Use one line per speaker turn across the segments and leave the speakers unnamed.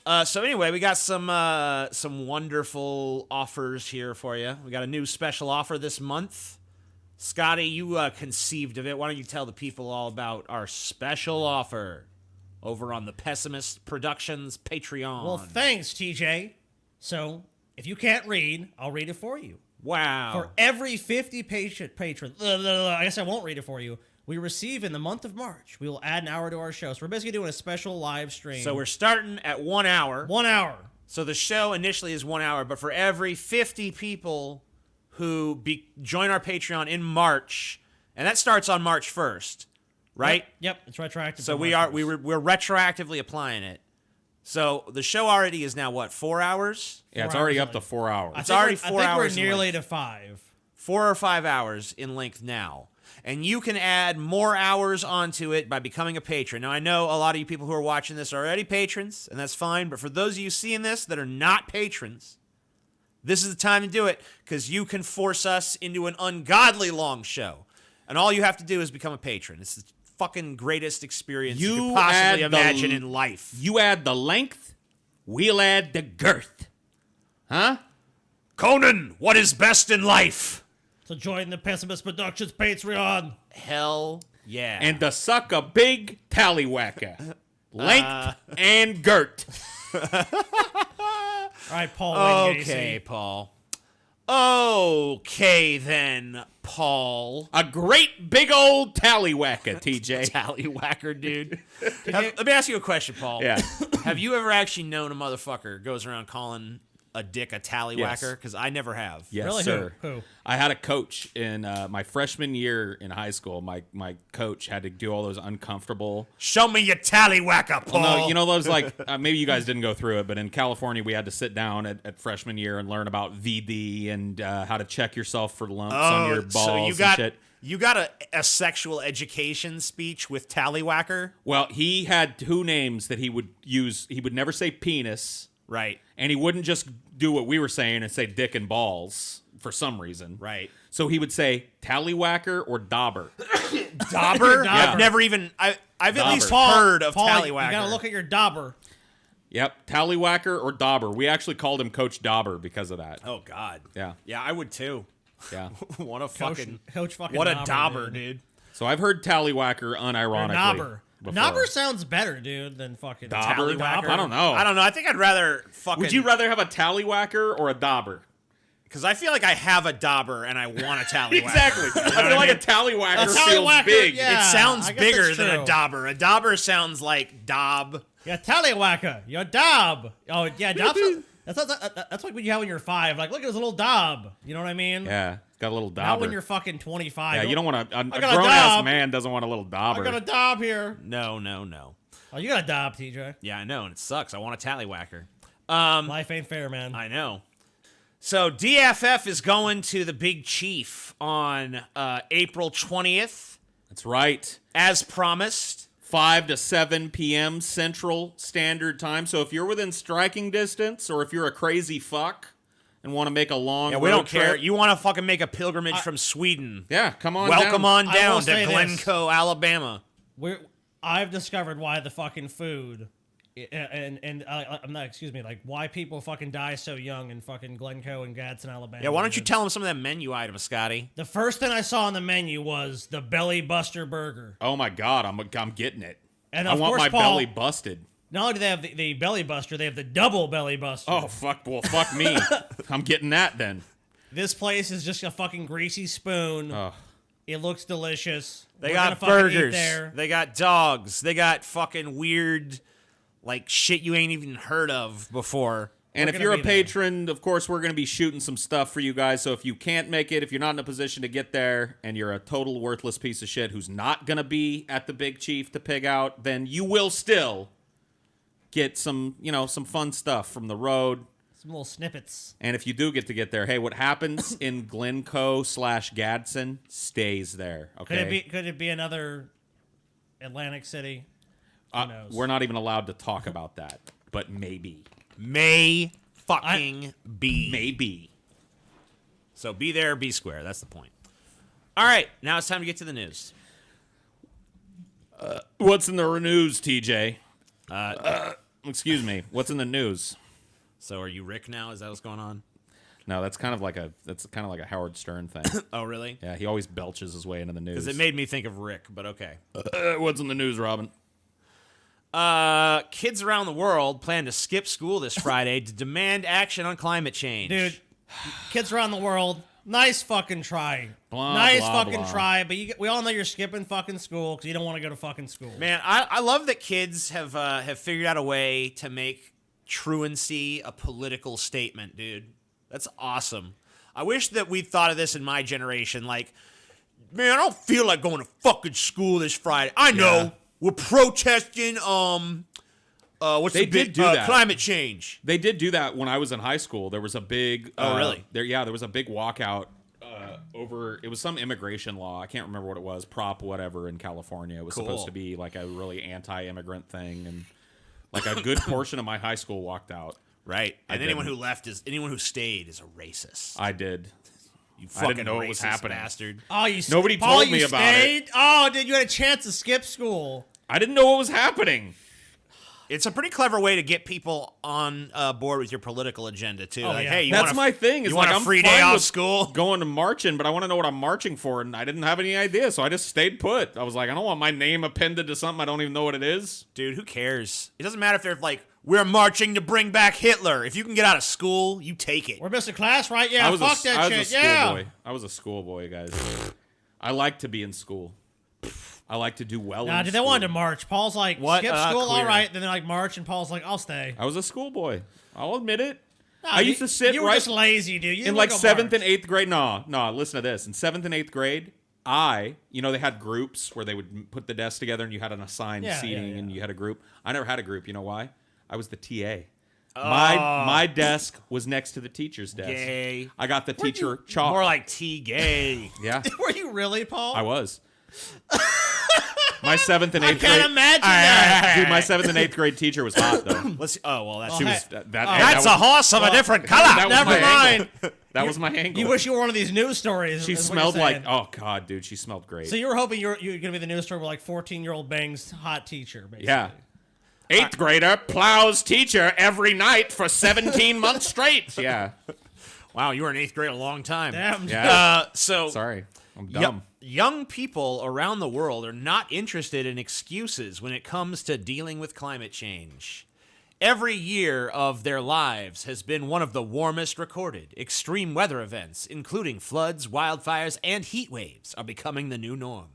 So anyway, we got some wonderful offers here for you. We got a new special offer this month. Scotty, you conceived of it. Why don't you tell the people all about our special offer over on the Pessimist Productions Patreon?
Well, thanks, TJ. So, if you can't read, I'll read it for you.
Wow.
For every 50 patrons, I guess I won't read it for you, we receive in the month of March, we will add an hour to our show. So we're basically doing a special live stream.
So we're starting at 1 hour.
1 hour.
So the show initially is 1 hour, but for every 50 people who join our Patreon in March, and that starts on March 1st, right?
Yep, it's retroactive.
So we're retroactively applying it. So the show already is now what, 4 hours?
Yeah, it's already up to 4 hours.
It's already 4 hours.
I think we're nearly to 5.
4 or 5 hours in length now. And you can add more hours onto it by becoming a patron. Now, I know a lot of you people who are watching this are already patrons, and that's fine. But for those of you seeing this that are not patrons, this is the time to do it because you can force us into an ungodly long show. And all you have to do is become a patron. It's the fucking greatest experience you could possibly imagine in life.
You add the length, we'll add the girth. Huh?
Conan, what is best in life?
So join the Pessimist Productions Patreon.
Hell yeah.
And to suck a big TallyWhacker. Length and girt.
All right, Paul.
Okay, Paul. Okay, then, Paul.
A great big old TallyWhacker, TJ.
TallyWhacker, dude. Let me ask you a question, Paul.
Yeah.
Have you ever actually known a motherfucker goes around calling a dick a TallyWhacker? Because I never have.
Yes,
Really?
sir.
Who?
I had a coach in my freshman year in high school. My coach had to do all those uncomfortable.
Show me your TallyWhacker, Paul.
Well, no, you know those like maybe you guys didn't go through it, but in California we had to sit down at freshman year and learn about VD and how to check yourself for lumps on your balls
so
and shit.
You got a sexual education speech with TallyWhacker?
Well, he had 2 names that he would use. He would never say penis.
Right.
And he wouldn't just do what we were saying and say dick and balls for some reason.
Right.
So he would say TallyWhacker or Dauber.
Dauber?
Yeah.
I've never even... I've at least
Paul,
heard of
Paul,
TallyWhacker.
You gotta look at your dauber.
Yep, TallyWhacker or Dauber. We actually called him Coach Dauber because of that.
Oh, God.
Yeah.
Yeah, I would too.
Yeah.
What a fucking...
Coach fucking
what a
Dauber,
dauber, dude.
So I've heard TallyWhacker unironically.
Dauber.
before.
Dauber sounds better, dude, than fucking
Dauber?
TallyWhacker?
I don't know.
I don't know. I think I'd rather fucking...
Would you rather have a TallyWhacker or a Dauber?
Because I feel like I have a dauber and I want a TallyWhacker.
Exactly. I feel like a TallyWhacker feels
TallyWhacker,
big.
yeah.
It sounds
I guess
bigger
that's
than
true.
a dauber. A dauber sounds like daub.
Yeah, TallyWhacker. Your dob. Oh, yeah, dob. That's like when you have when you're 5. Like, look at his little dob. You know what I mean?
Yeah, it's got a little dauber.
Not when you're fucking 25.
Yeah, you don't want a
got a
grown-ass
dob.
man doesn't want a little dauber.
I got a dob here.
No.
Oh, you got a dob, TJ.
Yeah, I know, and it sucks. I want a TallyWhacker.
Life ain't fair, man.
I know. So DFF is going to the Big Chief on April 20th,
That's right.
as promised.
5 to 7 p.m. Central Standard Time. So if you're within striking distance, or if you're a crazy fuck and want to make a long
Yeah, we
road
don't care.
trip,
You want to fucking make a pilgrimage from Sweden.
yeah, come on
Welcome
down.
on
I
down
will
to
say this.
Glencoe, Alabama.
I've discovered why the fucking food and I'm not, excuse me, like why people fucking die so young in fucking Glencoe and Gadsden, Alabama.
Yeah, why don't you tell them some of that menu items, Scotty?
The first thing I saw on the menu was the Belly Buster Burger.
Oh my God, I'm getting it.
And
I
of
want
course,
my
Paul,
belly busted.
Not only do they have the Belly Buster, they have the Double Belly Buster.
Oh fuck! Well, fuck me. I'm getting that then.
This place is just a fucking greasy spoon.
Oh.
It looks delicious.
They
We're
got
gonna fucking eat
burgers.
there.
They got dogs. They got fucking weird, like, shit you ain't even heard of before.
And
We're
if
gonna
you're a
be there.
patron, of course, we're going to be shooting some stuff for you guys. So if you can't make it, if you're not in a position to get there, and you're a total worthless piece of shit who's not going to be at the Big Chief to pig out, then you will still get some, some fun stuff from the road.
Some little snippets.
And if you do get there, hey, what happens in Glencoe/Gadsden stays there. Okay.
Could it be another Atlantic City? Who knows?
We're not even allowed to talk about that, but maybe.
May fucking be.
Maybe.
So be there, be square. That's the point. All right, now it's time to get to the news.
What's in the news, TJ? Excuse me. What's in the news?
So are you Rick now? Is that what's going on?
No, that's kind of like a Howard Stern thing.
Oh, really?
Yeah, he always belches his way into the news.
Because it made me think of Rick, but okay.
What's in the news, Robin?
Kids around the world plan to skip school this Friday to demand action on climate change.
Dude, kids around the world, nice fucking try.
Blah,
nice
blah,
fucking
blah.
try, but we all know you're skipping fucking school because you don't want to go to fucking school.
Man, I love that kids have figured out a way to make truancy a political statement, dude. That's awesome. I wish that we'd thought of this in my generation. Like, man, I don't feel like going to fucking school this Friday. I know.
Yeah.
We're protesting,
They did do that.
climate change.
They did do that when I was in high school. There was a big...
Oh, really?
There was a big walkout over... It was some immigration law. I can't remember what it was. Prop whatever in California. It was
Cool.
supposed to be like a really anti-immigrant thing. And like a good portion of my high school walked out.
Right. And anyone
didn't.
who stayed is a racist.
I did.
You
I
fucking
didn't know
racist
what was happening.
bastard.
Oh, you
Nobody
Paul,
told
you
me about
stayed? Oh, dude, you had a chance to skip school.
I didn't know what was happening.
It's a pretty clever way to get people on board with your political agenda too.
Oh,
like,
yeah.
hey, you
That's
want
my thing. Is
You
like
want a
I'm
free
fine
day off
with
school?
going to marching, but I want to know what I'm marching for, and I didn't have any idea, so I just stayed put. I was like, I don't want my name appended to something I don't even know what it is.
Dude, who cares? It doesn't matter if they're like, we're marching to bring back Hitler. If you can get out of school, you take it.
We're missing class, right? Yeah,
I was
fuck that
I
shit.
was a
Yeah.
schoolboy. I was a schoolboy, guys. I like to be in school. I like to do well.
Nah,
in
dude, they
school.
wanted to march. Paul's like,
What?
skip school, all
Clear.
right. Then they're like, march, and Paul's like, I'll stay.
I was a schoolboy. I'll admit it.
Nah,
I used to sit
You were
right
just lazy, dude. You
in
didn't
like
go
7th
march.
and 8th grade. No, listen to this. In 7th and 8th grade, they had groups where they would put the desks together and you had an assigned
Yeah,
seating
yeah.
and you had a group. I never had a group. You know why? I was the TA. My desk was next to the teacher's desk.
Gay.
I got the teacher chalk.
More like T-gay.
Yeah,
Were you really, Paul?
I was. My 7th and 8th
I
grade.
can't imagine that.
Dude, my 7th and 8th grade teacher was hot though.
Let's see. Oh, well, that's
She
Well,
was
hey,
that.
that's
that
a horse of a different color.
was
Never
my
mind.
angle. That was my angle.
You wish you were one of these news stories.
She
is what you're
smelled like.
saying.
Oh God, dude, she smelled great.
So you were hoping you were going to be the news story with like 14-year-old Bang's hot teacher, basically.
Yeah. 8th grader plows teacher every night for 17 months straight. Yeah.
Wow, you were in 8th grade a long time.
Damn.
Yeah.
So
Sorry. I'm
Yo-
dumb.
young people around the world are not interested in excuses when it comes to dealing with climate change. Every year of their lives has been one of the warmest recorded. Extreme weather events, including floods, wildfires, and heat waves, are becoming the new norm.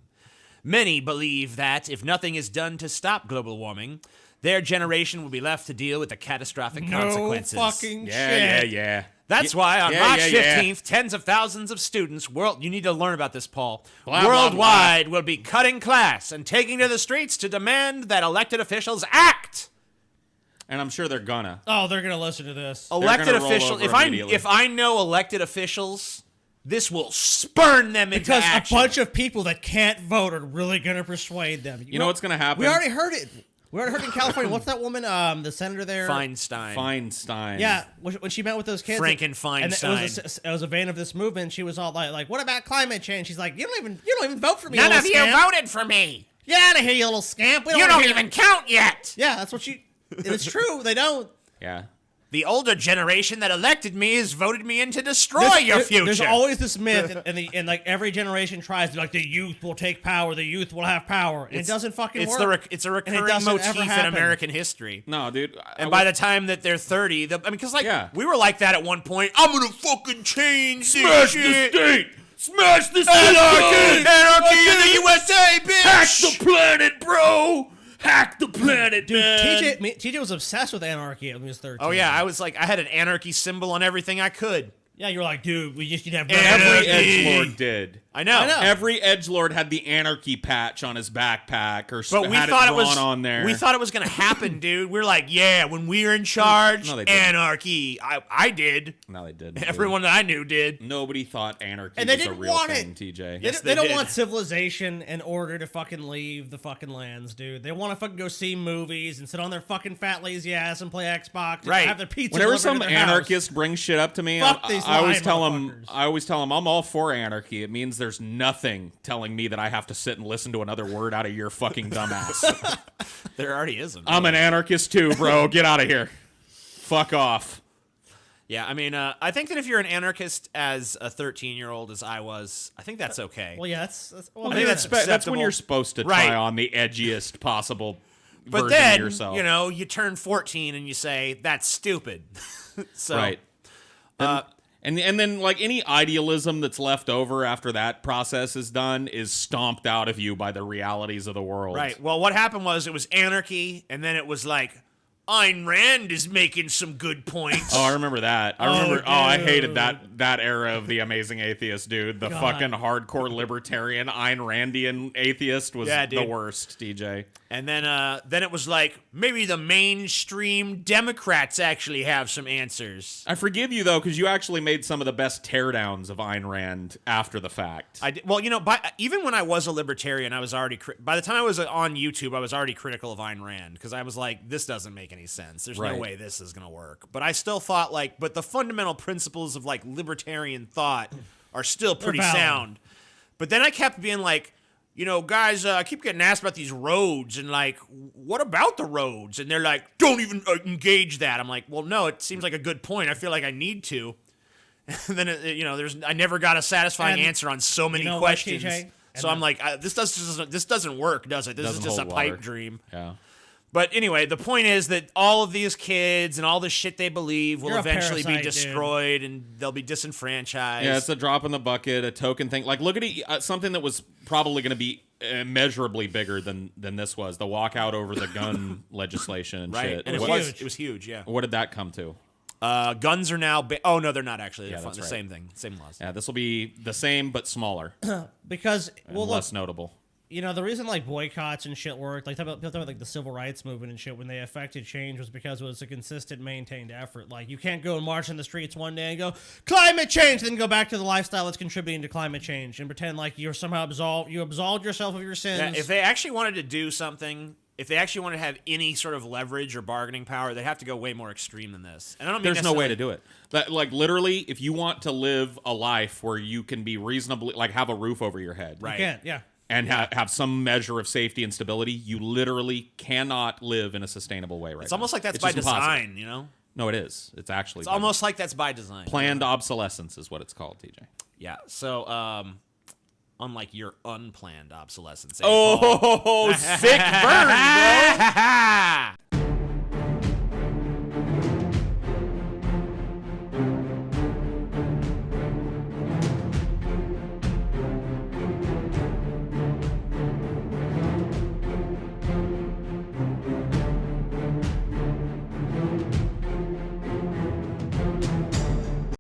Many believe that if nothing is done to stop global warming, their generation will be left to deal with the catastrophic consequences.
No fucking
Yeah,
shit.
yeah.
That's why on
yeah,
March
yeah,
15th, tens of thousands of students, you need to learn about this, Paul,
Blah, blah,
worldwide will be cutting class and taking to the streets to demand that elected officials act.
And I'm sure they're gonna.
Oh, they're going to listen to this.
Elected
gonna roll
officials,
over immediately.
if I know elected officials, this will spurn them into
Because
action.
a bunch of people that can't vote are really going to persuade them.
You know what's gonna happen?
We already heard it. We already heard it in California. What's that woman, the senator there?
Feinstein.
Feinstein.
Yeah, when she met with those kids.
Frankenfeinstein.
And it was a vein of this movement. She was all like, what about climate change? She's like, you don't even vote for me,
None
you
of
little
you
scamp.
voted for me.
Get out of here, you little scamp. We
You
wanna
don't
hear-"
even count yet.
Yeah, that's what she... It's true. They don't.
Yeah.
The older generation that elected me has voted me in to destroy your future.
There's always this myth, and like every generation tries to like the youth will take power, the youth will have power, and it doesn't fucking work.
It's a
And it
recurring
doesn't
motif
ever
in
happen.
American history.
No, dude.
And by the time that they're 30, because we were like that at one point. I'm gonna fucking change this shit.
state. Smash the
Anarchy in the USA, bitch.
Hack the planet, bro. Hack the planet,
Dude,
man.
TJ was obsessed with anarchy when he was 13.
Oh yeah, I had an anarchy symbol on everything I could.
Yeah, you were like, dude, we just need to have...
Every
Anarchy.
edgelord did.
I know.
Every edgelord had the anarchy patch on his backpack, or
But we
had
thought
it
it was
drawn on there.
We thought it was gonna happen, dude. We were like, yeah, when we were in charge,
No, they didn't.
anarchy. I did.
No, they didn't.
Everyone that I knew did.
Nobody thought anarchy
And they
was a
didn't
real
want
thing,
it.
TJ.
Yes,
They don't
did.
want civilization and order to fucking leave the fucking lands, dude. They want to fucking go see movies and sit on their fucking fat lazy ass and play Xbox. And
Right.
have their pizza
Whenever
delivered
some
to their house.
anarchist brings shit up to me,
Fuck these
I always tell him,
motherfuckers.
I'm all for anarchy. It means there's nothing telling me that I have to sit and listen to another word out of your fucking dumbass.
There already isn't.
I'm an anarchist too, bro. Get out of here. Fuck off.
Yeah, I mean, I think that if you're an anarchist as a 13-year-old, as I was, I think that's okay.
Well, yeah, that's well,
I think that's
That's when
acceptable.
you're supposed to try
Right.
on the edgiest possible
But
version
then,
of yourself.
you know, you turn 14 and you say, that's stupid. So,
Right. And then like any idealism that's left over after that process is done is stomped out of you by the realities of the world.
Right. Well, what happened was it was anarchy, and then it was like, Ayn Rand is making some good points.
Oh, I remember that. I hated
dude.
that era of the Amazing Atheist, dude. The
God.
fucking hardcore libertarian Ayn Randian atheist was
Yeah,
the
dude.
worst, DJ.
And then it was like, maybe the mainstream Democrats actually have some answers.
I forgive you though, because you actually made some of the best teardowns of Ayn Rand after the fact.
I did, well, you know, even when I was a libertarian, I was already by the time I was on YouTube, I was already critical of Ayn Rand because I was like, this doesn't make any sense. There's
Right.
no way this is gonna work. But I still thought but the fundamental principles of like libertarian thought are still pretty
valid.
sound. But then I kept being like, you know, guys, I keep getting asked about these roads and like, what about the roads? And they're like, don't even engage that. I'm like, well, no, it seems like a good point. I feel like I need to. And then you know, I never got a satisfying
And
answer on so many
you know what,
questions.
TJ?
So I'm like, this doesn't work, does it? This is
Doesn't
just a
hold
pipe
water.
dream.
Yeah.
But anyway, the point is that all of these kids and all the shit they believe will
You're a
eventually be
parasite, dude.
destroyed and they'll be disenfranchised.
Yeah, it's a drop in the bucket, a token thing. Like, look at it, something that was probably going to be immeasurably bigger than this was. The walkout over the gun legislation and
right,
shit.
and
was
it
huge.
was huge. Yeah,
What did that come to?
guns are now. Oh no, they're not actually. They're
Yeah, that's
the
right.
same thing, same laws.
Yeah, this will be the same but smaller
because
and
well, look,
less notable.
you know, the reason like boycotts and shit worked, like talk about like the civil rights movement and shit when they affected change was because it was a consistent, maintained effort. Like you can't go and march in the streets one day and go climate change, then go back to the lifestyle that's contributing to climate change and pretend like you're somehow absolved yourself of your sins.
Yeah, if they actually wanted to do something, if they actually wanted to have any sort of leverage or bargaining power, they'd have to go way more extreme than this. And I don't mean
There's no way to
necessarily-
do it. Like literally, if you want to live a life where you can be reasonably, like have a roof over your head,
Right.
You can't, yeah.
and have some measure of safety and stability, you literally cannot live in a sustainable way right
It's
now.
almost like that's
It's
by
just impossible.
design, you know?
No, it is. It's actually
It's almost like that's by design.
planned obsolescence is what it's called, TJ.
Yeah. So, unlike your unplanned obsolescence.
Oh, sick burn, bro.